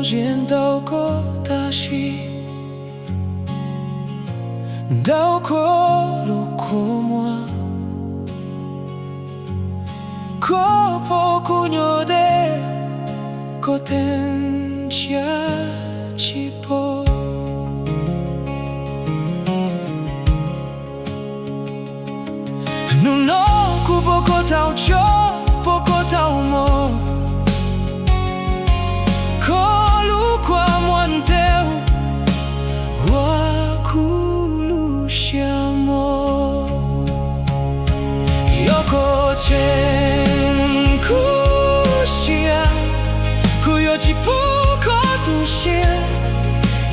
Ndauko tashi Ndauko lukumwa Kopo kunyode Kotenchia chipo Nuno kuboko taucho Poko taumo Kolu kwa mwanteu Wakulushiamo Yoko chen kushia Kuyochipuko tushia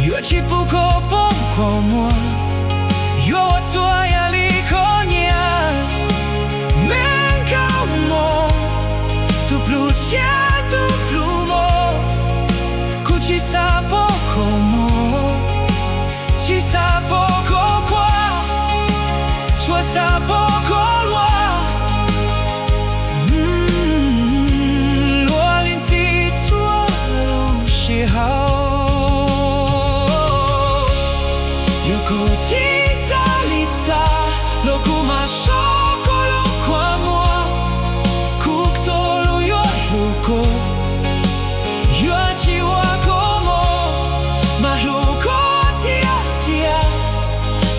Yochipuko pomkomwa Yowatua yalikonya Menka umo Tupluchia tuplumo Kuchisapo komo Chisapo kokwa Chuasapo kolwa Lualinsi tua lushihao Yoko chisalita Lokuma shoko lokwamwa Kuktolu yo luko Yoachi wakomo Mahluko tia tia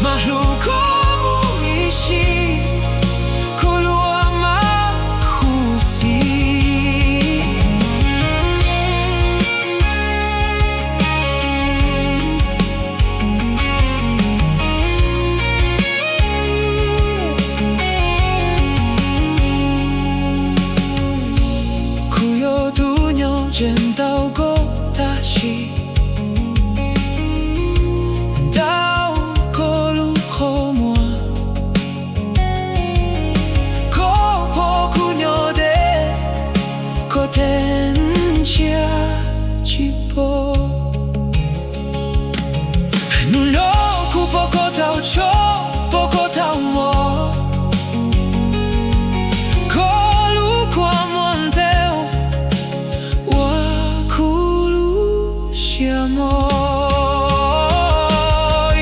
Mahluko muishi Kulua mahusi Kuyo dunyo jendaugo tashi Ndauko lukomwa Kopo kunyode Kotenchia chipo Nuno kupoko taucho Poko taumo Kolu kwa mwanteu Wakulushiamo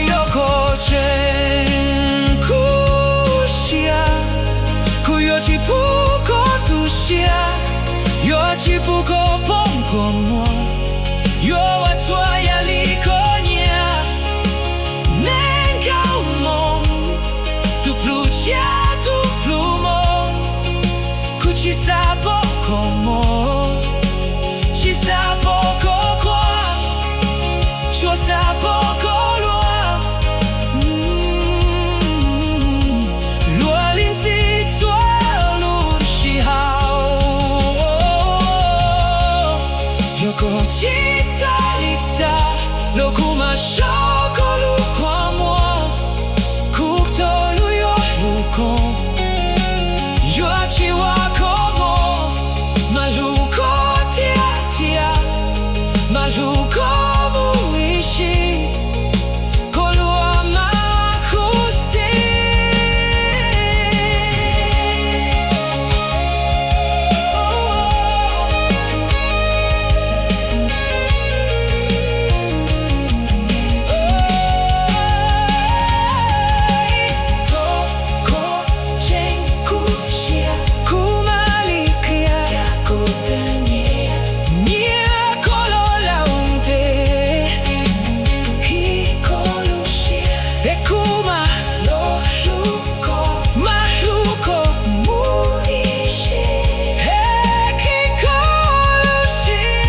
Yoko chen kushia Kuyochipuko tushia Yochipuko pomkomwa Yowatua yalikonya Menka umo Tupluchia tuplumo Kuchisapo komo Chisapo kokwa Chuasapo kolwa Lualinsi tua lushihao Yoko chisalita Lokuma shoko lukwamwa Kuktolu yo luko Yoachi wakomo Maluko tia tia Maluko muishi Kolua mahusi Toko chen kushia Kumalikia Yakutania Nia kolola unte Hikolushia Ekuma Lo luko Mahluko muishi Hekikolushia